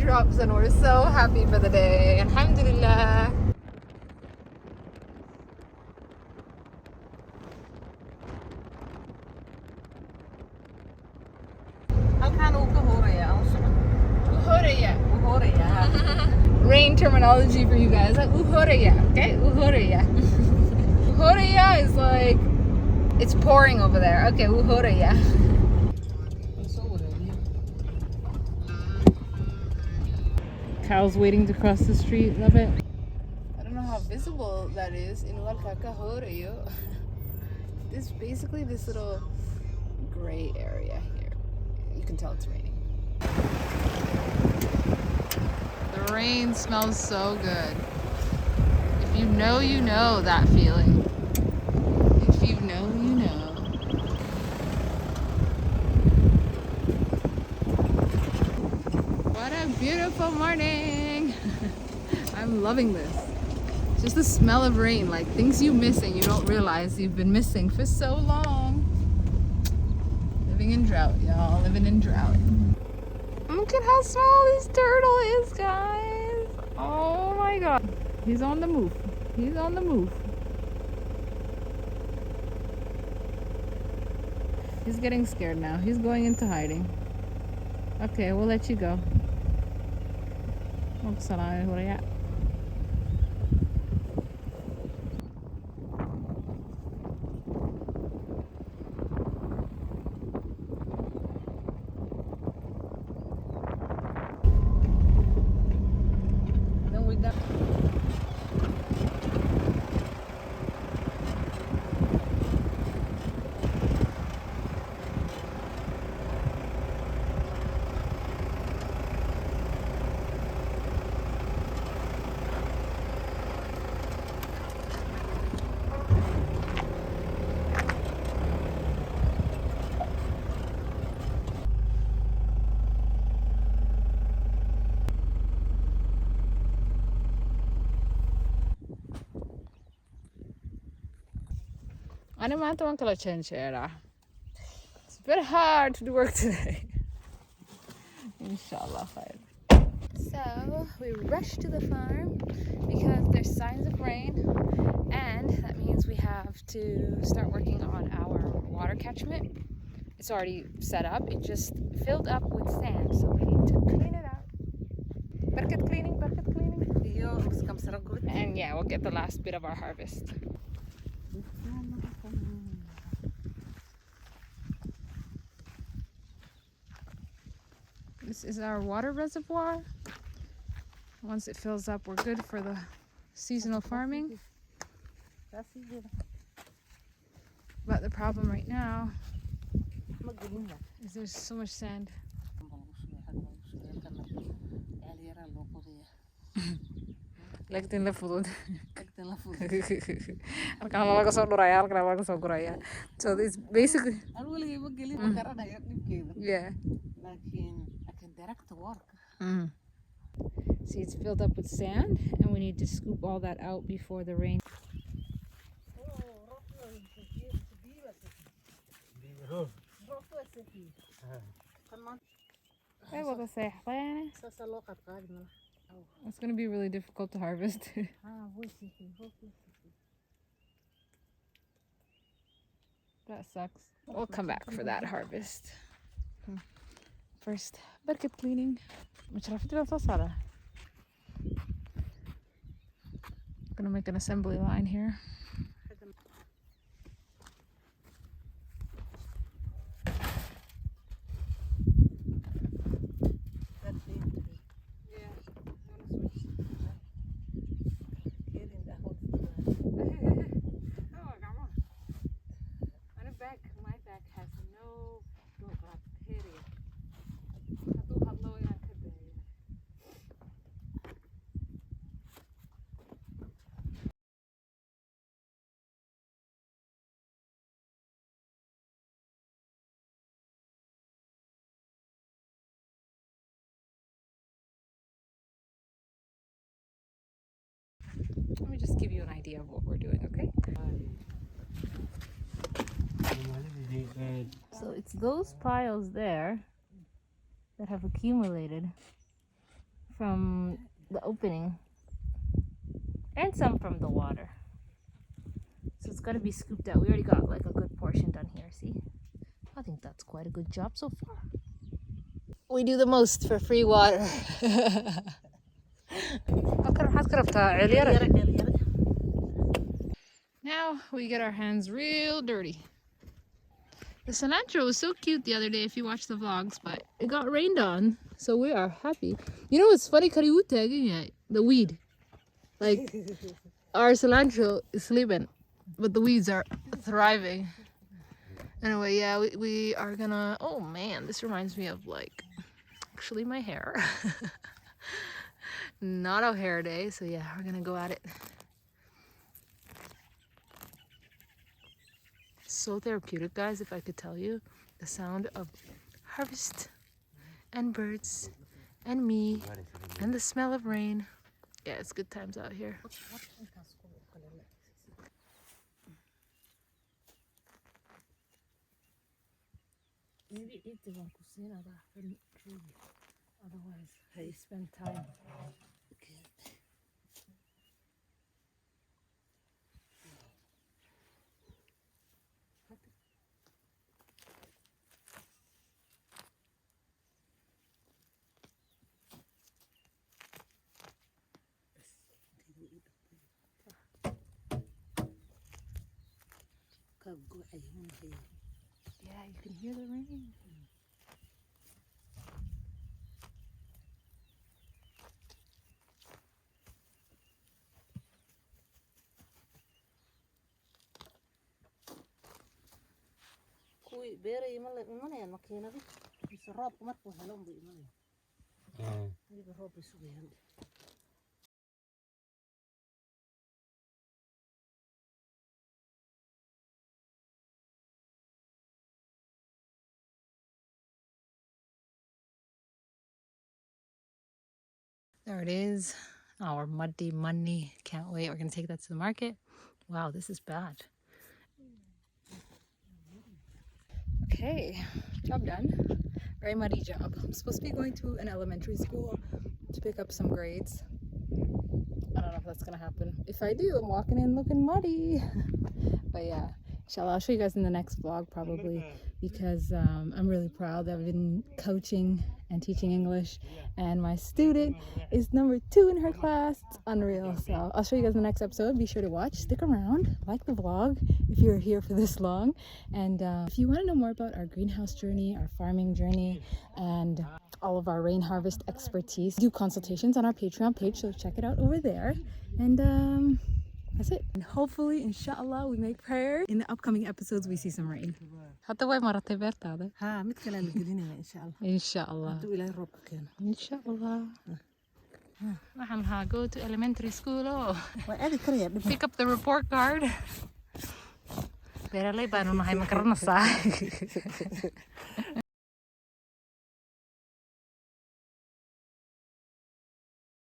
raindrops and we're so happy for the day. Alhamdulillah. Rain terminology for you guys. Like uhoraya, okay? Uhoraya. Uhoraya is like it's pouring over there. Okay, uhoraya. Cows waiting to cross the street. Love it. I don't know how visible that is in Walkaka. This basically this little gray area here. You can tell it's raining. The rain smells so good. If you know that feeling. If you know, you know. What a beautiful morning. I'm loving this. Just the smell of rain, like things you miss and you don't realize you've been missing for so long. Living in drought, y'all. Living in drought. Look at how small this turtle is, guys. Oh my god. He's on the move. He's on the move. He's getting scared now. He's going into hiding. Okay, we'll let you go. It's a bit hard to do work today. Inshallah khair. So we rushed to the farm because there's signs of rain, and that means we have to start working on our water catchment. It's already set up, it just filled up with sand, so we need to clean it out. Berkat cleaning. And yeah, we'll get the last bit of our harvest. This is our water reservoir. Once it fills up, we're good for the seasonal farming. But the problem right now is there's so much sand. Lagtin la fudud. So it's basically yeah. See, it's filled up with sand, and we need to scoop all that out before the rain. It's going to be really difficult to harvest. That sucks. We'll come back for that harvest. First, bucket cleaning. Gonna make an assembly line here. My bag has no bacteria. Let me just give you an idea of what we're doing, okay? So it's those piles there that have accumulated from the opening and some from the water. So it's got to be scooped out. We already got like a good portion done here, see? I think that's quite a good job so far. We do the most for free water. Now we get our hands real dirty. The cilantro was so cute the other day if you watched the vlogs, but it got rained on, so we are happy. You know what's funny? The weed. Like, our cilantro is sleeping, but the weeds are thriving. Anyway, yeah, we are gonna... Oh man, this reminds me of like, actually my hair. Not a hair day, so yeah, we're gonna go at it. So therapeutic, guys, if I could tell you. The sound of harvest and birds and me and the smell of rain. Yeah, it's good times out here. Maybe eat the one kusina otherwise I spend time. Yeah, you can hear the rain. Kuwi beeray ma la imanayaan makiinadi mise roobka markuu helo unbay imanayaan. Iyaga roob bay sugayaan. There it is, our muddy money. Can't wait. We're gonna take that to the market. Wow, this is bad. Okay, job done. Very muddy job. I'm supposed to be going to an elementary school to pick up some grades. I don't know if that's gonna happen. If I do, I'm walking in looking muddy. But yeah, inshallah, I'll show you guys in the next vlog probably, because I'm really proud that I've been coaching and teaching English, and my student is number 2 in her class. It's unreal. So I'll show you guys in the next episode. Be sure to watch, stick around, like the vlog if you're here for this long. And if you want to know more about our greenhouse journey, our farming journey, and all of our rain harvest expertise, do consultations on our Patreon page, so check it out over there. And that's it. And hopefully, inshallah, we make prayer. In the upcoming episodes, we see some rain. حتى وين مرة تبرت هذا؟ ها mid kale la gelinaya insha Allah. Inshallah. Hadduu Ilaahay roobka keeno. Inshallah. Waxaan go to elementary school. Waa aadi karaya dhib. Pick up the report card. Beeraley baanu nahay ma garanaysaa.